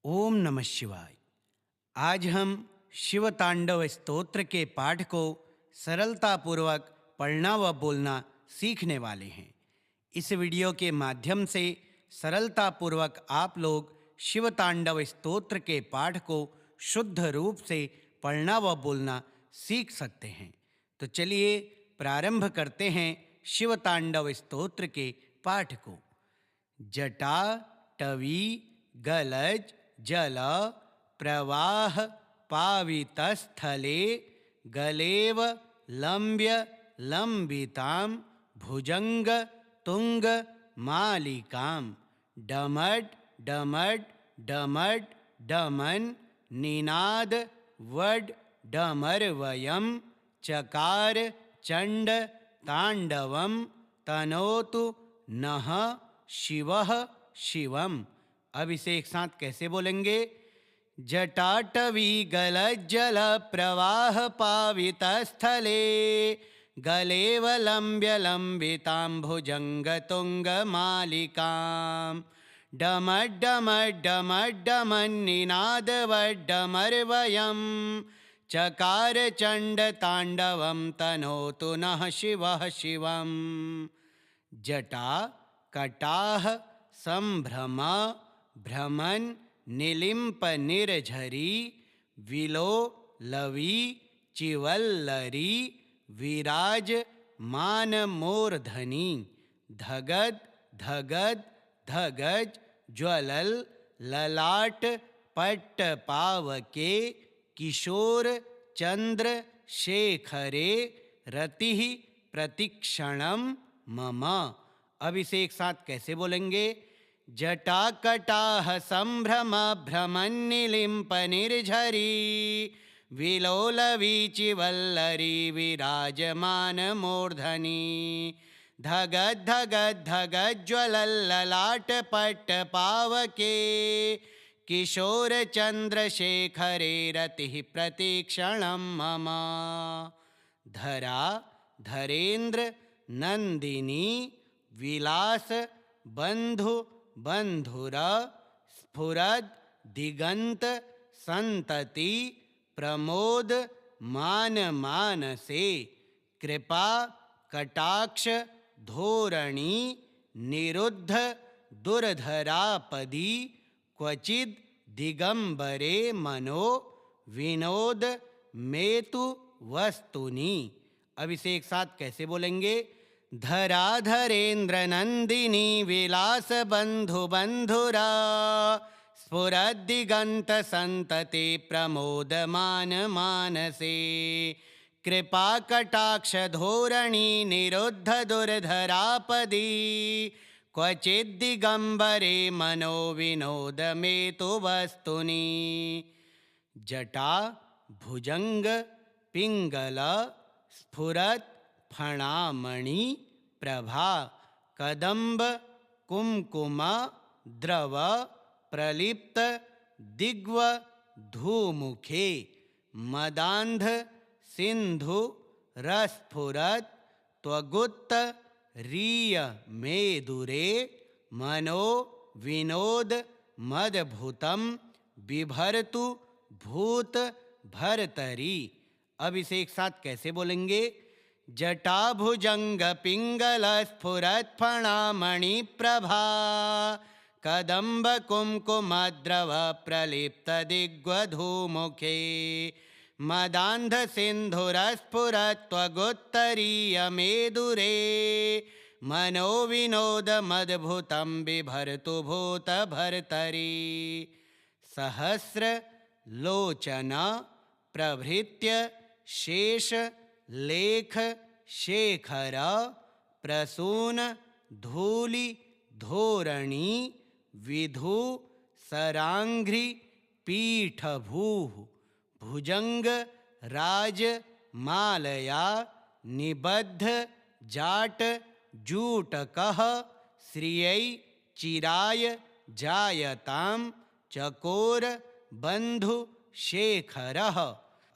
ओम नमः शिवाय। आज हम शिव तांडव स्तोत्र के पाठ को सरलतापूर्वक पढ़ना व बोलना सीखने वाले हैं। इस वीडियो के माध्यम से सरलतापूर्वक आप लोग शिव तांडव स्तोत्र के पाठ को शुद्ध रूप से पढ़ना व बोलना सीख सकते हैं। तो चलिए प्रारंभ करते हैं शिव तांडव स्तोत्र के पाठ को। जटा टवी गलज जल प्रवाह पावितस्थले गलेव लंब्य लंबितां भुजंग तुंग मालिकां डमड डमड डमड डमन निनाद वड डमरवयं चकार चंड तांडवं तनोतु नः शिवः शिवम। अब इसे एक साथ कैसे बोलेंगे? जटाटवी गलज्जल प्रवाह पावितस्थले गलेव लंब्य लंबितां भुजंग तुंग मालिकां डमड डमड डमड डमन निनाद वड डमरवयं चकार चंड तांडवं तनोतु नः शिवः शिवम। जटा कटाह संभ्रम भ्रमन निलिंप निर्झरी विलो लवी चिवल्लरी विराज मान मूर्धनी धगद धगद धगज ज्वलल ललाट पट्ट पावके किशोर चंद्र शेखरे रतिः प्रतिक्षणम मम। अब इसे एक साथ कैसे बोलेंगे? जटाकटाह संभ्रम भ्रमन निलिंप निर्झरी विलोलवी चिवल्लरी विराजमान मूर्धनी धगद धगद धगद ज्वलल ललाट पट्ट पावके किशोर चंद्र शेखरे रतिः प्रतिक्षणं मम। धरा धरेन्द्र नंदिनी विलास बंधु बंधुर स्फुरद दिगंत संतति प्रमोद मान मानसे कृपा कटाक्ष धोरणी निरुद्ध दुर्धरापदी क्वचिद दिगंबरे मनो विनोद मेतु वस्तुनि। अब इसे एक साथ कैसे बोलेंगे? धराधरेन्द्र नंदिनी विलास बंधु बंधुरा स्फुरद्दिगंत संतति प्रमोद मान मानसे कृपा कटाक्ष धोरणी निरुद्ध दुर्धरापदी क्वचिद दिगंबरे मनो विनोद मेतु वस्तुनि। जटा भुजंग पिंगल स्फुरत फणामणि प्रभा कदम्ब कुमकुम द्रव प्रलिप्त दिग्व धूमुखे मदांध सिंधु रस्फुरत त्वगुत्त रीय मेदुरे मनो विनोद मदभूतम बिभर्तु भूत भरतरी। अब इसे एक साथ कैसे बोलेंगे? जटाभुजंग पिंगल स्फुरत फणामणि प्रभा कदम्ब कुमकुमद्रव प्रलिप्त दिग्वधूमुखे मदांध सिंधुरस्फुरत त्वगुत्तरीय मेदुरे मनो विनोद मद्भुतं बिभर्तु भूत भर्तरी। सहस्र लोचन प्रभृत्य शेष लेख शेखर प्रसून धूलि धोरणी विधु सरांघ्रि पीठभूः भुजंग राज मालया निबद्ध जाट जूटकः श्रियै चिराय जायतां चकोर बंधु शेखरः।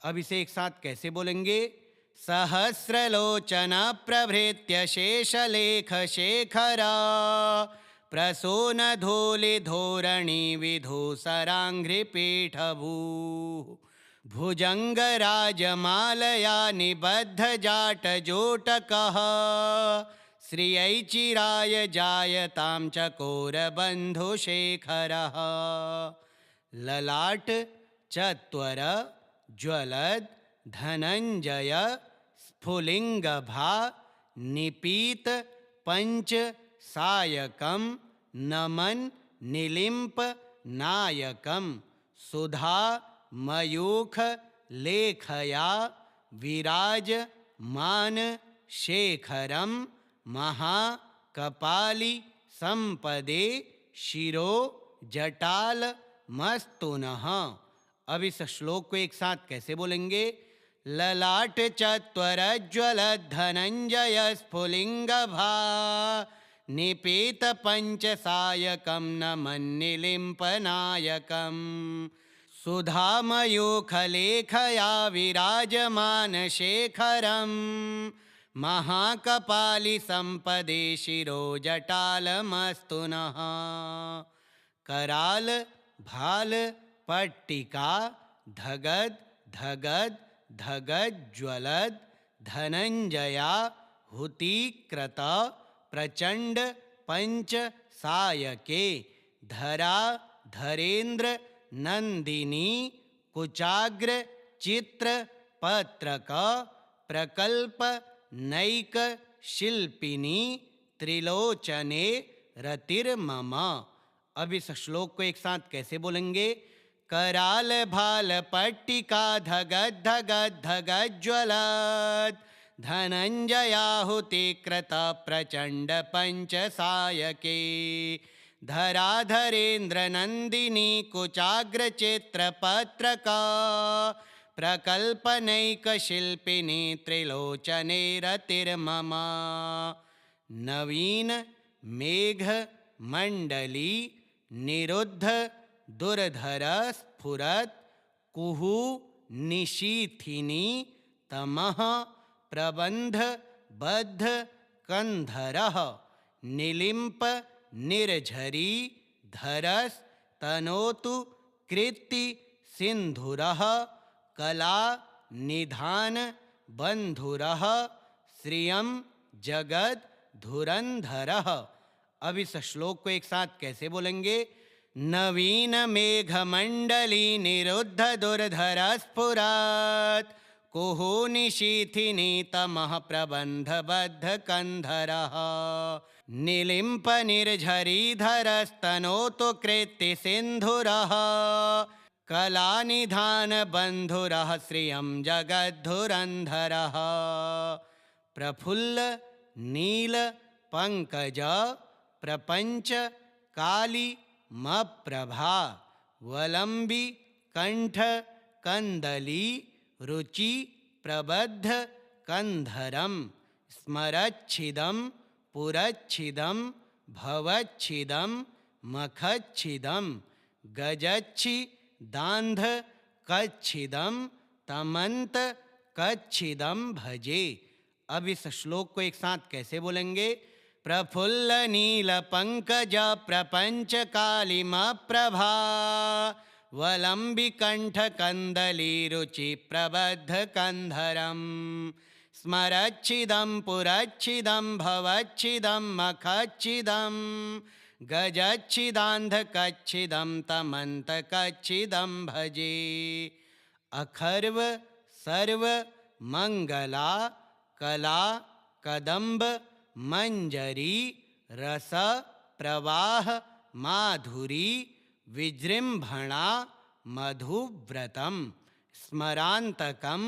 अब इसे एक साथ कैसे बोलेंगे? सहस्रलोचन प्रभृत्य शेषलेख शेखर प्रसूनधूलिधोरणि विधूसराङ्घ्रिपीठभूः भुजङ्गराजमालया निबद्धजाटजोटकः श्रियै चिराय जायतां चकोरबन्धुशेखरः ललाट चत्वर ज्वलद धनञ्जय स्फुलिङ्गभा निपीत पंच सायकं नमन निलिम्प नायकं सुधा मयूख लेखया विराजमान शेखरं महाकपाली संपदे शिरो जटाल मस्तुनः। अब इस श्लोक को एक साथ कैसे बोलेंगे? ललाट चत्वरज्वलद धनंजय स्फुलिंगभा निपीत पंचसायकं नमन्निलिम्पनायकं सुधामयूखलेखया विराजमान शेखरं महाकपाली संपदे शिरो जटालमस्तुनः। कराल भाल पट्टिका धगद धगद धगद ज्वलद धनंजया हुतिकृत प्रचंड पंच सायके धरा धरेन्द्र नंदिनी कुचाग्र चित्र पत्रक प्रकल्प नैक शिल्पिनी त्रिलोचने रतिर्मम। अब इस श्लोक को एक साथ कैसे बोलेंगे? कराल भाल पट्टिका धगद धगद धगद ज्वलद धनंजयाहुतिकृत प्रचंड पंच सायके धराधरेन्द्र नंदिनी कुचाग्र चित्र पत्रका प्रकल्पनैक शिल्पिनी त्रिलोचने रतिर्मम। नवीन मेघ मंडली निरुद्ध दुर्धर स्फुरत कुहू निशीथिनी तमः प्रबंध बद्ध कंधरः निलिम्प निर्झरी धरस तनोतु कृति सिंधुरः कला निधान बंधुरः श्रियं जगद धुरंधरः। अब इस श्लोक को एक साथ कैसे बोलेंगे? नवीन मेघमंडली निरुद्ध दुर्धर स्फुरत कुहू निशीथिनी तमः प्रबंध बद्ध कंधरः निलिम्प निर्झरी धरस्तनोतु कृति सिंधुरः कला निधान बंधुरः श्रियं जगद्धुरंधरः। प्रफुल्ल नील पंकज प्रपंच काली मप्रभा वलंबी कंठ कंदली रुचि प्रबद्ध कंधरम स्मरच्छिदं पुरच्छिदं भवच्छिदं मखच्छिदं गजच्छि दांध कच्छिदं तमंत कच्छिदं भजे। अब इस श्लोक को एक साथ कैसे बोलेंगे? प्रफुल्ल नील पंकज प्रपंच कालिमप्रभा वलंबी कंठ कंदली रुचि प्रबद्ध कंधरम स्मरच्छिदं पुरच्छिदं भवच्छिदं मखच्छिदं गजच्छिदांध कच्छिदं तमंत कच्छिदं भजे। अखर्व सर्व मंगला कला कदम्ब मंजरी रस प्रवाह माधुरी विजृंभणा मधुव्रतम स्मरांतकम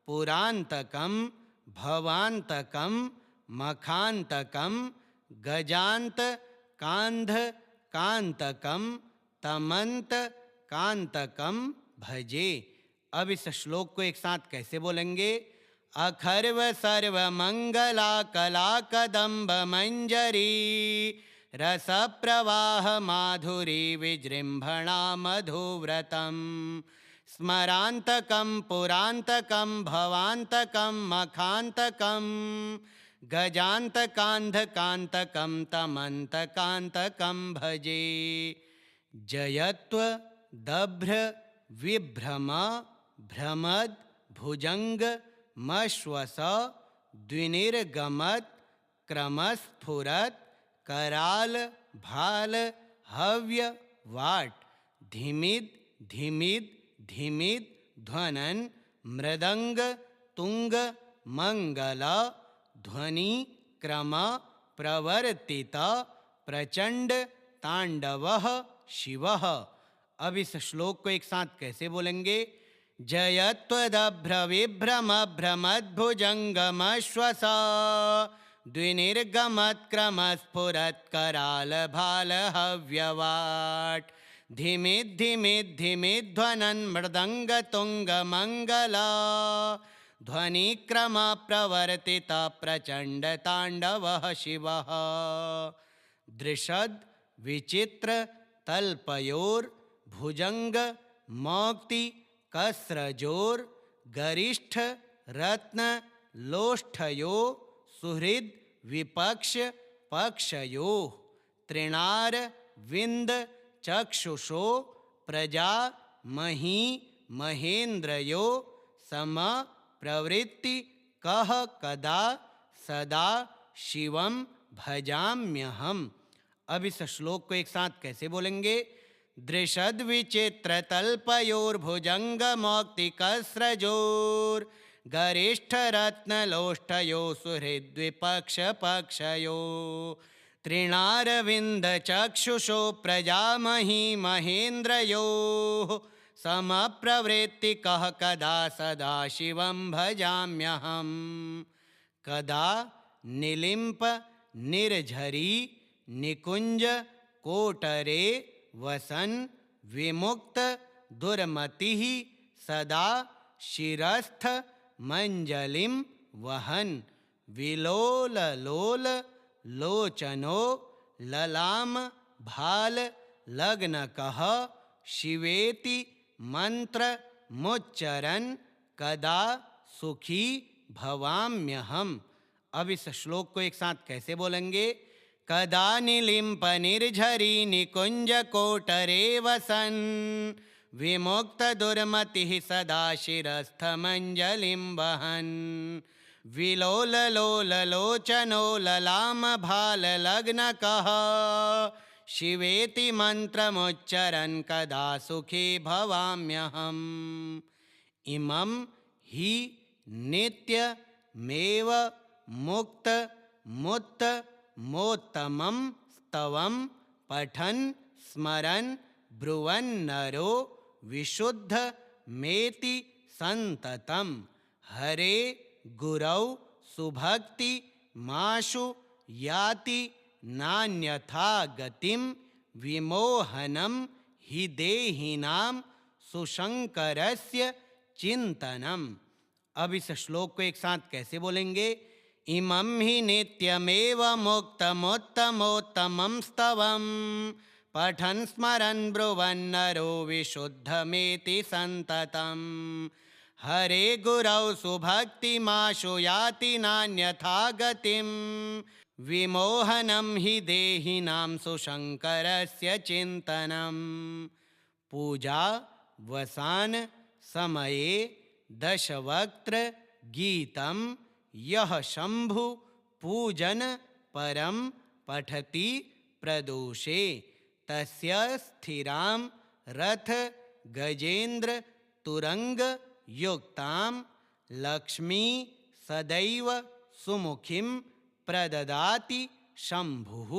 पुरांतकम भवांतकम मखांतकम गजांत कांध कांतकम तमंत कांतकम भजे। अब इस श्लोक को एक साथ कैसे बोलेंगे? अखर्व सर्व मंगला कला कदम्ब मंजरी रस प्रवाह माधुरी विजृंभणा मधुव्रतम स्मरांतकम पुरांतकम भवांतकम मखांतकम गजान्तकान्धकान्तकं तमन्तकान्तकं भजे। जयत्वदभ्र विभ्रम भ्रमद भुजंग मश्वस द्विनिर्गमत क्रमस्फुरत कराल भाल हव्य वाट धिमिद धिमिद धिमिद ध्वनन मृदंग तुंग मंगल ध्वनि क्रम प्रवर्तित प्रचंड तांडवः शिवः। अब इस श्लोक को एक साथ कैसे बोलेंगे? जयत्वदभ्र विभ्रम भ्रमद्भुजंगमश्वस द्विनिर्गमत्क्रमस्फुरत् कराल भाल हव्यवाट धिमिद धिमिद धिमिद ध्वनन् मृदंग तुंग मंगला ध्वनि क्रम प्रवर्तित प्रचंड तांडवः शिवः। दृशद विचित्र तल्पयोर भुजंग मौक्ति कसरजोर गरिष्ठ रत्न लोष्ठयो सुहृद विपक्ष पक्षयो त्रिणार विंद चक्षुषो प्रजा मही महेन्द्रयो सम प्रवृत्ति कह कदा सदा शिवम भजाम्यहम्। अब इस श्लोक को एक साथ कैसे बोलेंगे? दृशद विचित्र तल्पयोर्भुजंग मौक्तिकस्रजोर गरिष्ठ रत्न लोष्ठयो सुहृद्विपक्ष पक्षयो त्रिणारविंद चक्षुषो प्रजामही महेन्द्रयो समप्रवृत्ति कह कदा सदा शिवं भजाम्यहम्। कदा निलिम्प निर्झरी निकुंज कोटरे वसन विमुक्त दुर्मतिः सदा शिरस्थ मंजलिम वहन विलोल लोल लोचनो ललाम भाल लग्नकः शिवेति मंत्र मुच्चरन् कदा सुखी भवाम्यहम्। अब इस श्लोक को एक साथ कैसे बोलेंगे? कदा निलिम्प निर्झरी निकुंज कोटरे वसन विमुक्त दुर्मतिः सदा शिरस्थ मंजलिं वहन विलोल लोल लोचनो ललाम भाल लग्नकः शिवेति मंत्रमुच्चरन् कदा सुखी भवाम्यहम्। इमं हि नित्यमेव मुक्त मुत्त मोत्तमं स्तवं पठन् स्मरन् ब्रुवन्नरो विशुद्ध मेति संततम्। हरे गुरौ सुभक्ति माशु याति नान्यथा गतिं विमोहनं हि देहिनां सुशंकरस्य चिंतनम्। अब इस श्लोक को एक साथ कैसे बोलेंगे? इमं हि नित्यमेव मुक्तमुत्तमोत्तमं स्तवं पठन् स्मरन् ब्रुवन्नरो विशुद्धमेति संततम्। हरे गुरौ सुभक्तिमाशु याति नान्यथा गतिं विमोहनं हि देहिनां सुशंकरस्य चिंतनम्। पूजा वसान समये दशवक्त्र गीतं यह शंभु पूजन परम पठति प्रदोषे तस्य स्थिरां रथ गजेन्द्र तुरंग युक्तां लक्ष्मी सदैव सुमुखिं प्रददाति शंभुः।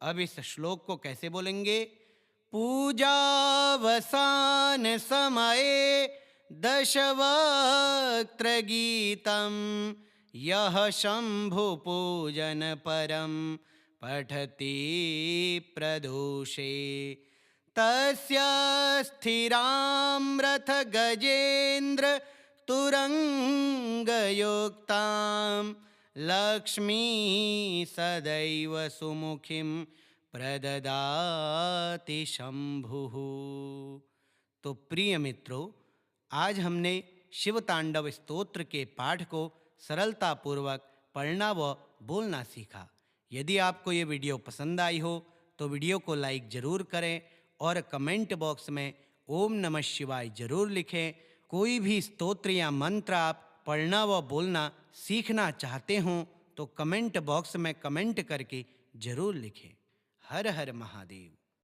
अब इस श्लोक को कैसे बोलेंगे? पूजावसान समये दशवक्त्र गीतं यह शंभु पूजन परम पठति प्रदोषे तस्य स्थिरां रथ गजेन्द्र तुरंगयुक्तां लक्ष्मी सदैव सुमुखिं प्रददाति शंभुः। तो प्रिय मित्रों, आज हमने शिव तांडव स्तोत्र के पाठ को सरलतापूर्वक पढ़ना व बोलना सीखा। यदि आपको ये वीडियो पसंद आई हो तो वीडियो को लाइक ज़रूर करें और कमेंट बॉक्स में ओम नमः शिवाय ज़रूर लिखें। कोई भी स्तोत्र या मंत्र आप पढ़ना व बोलना सीखना चाहते हों तो कमेंट बॉक्स में कमेंट करके ज़रूर लिखें। हर हर महादेव।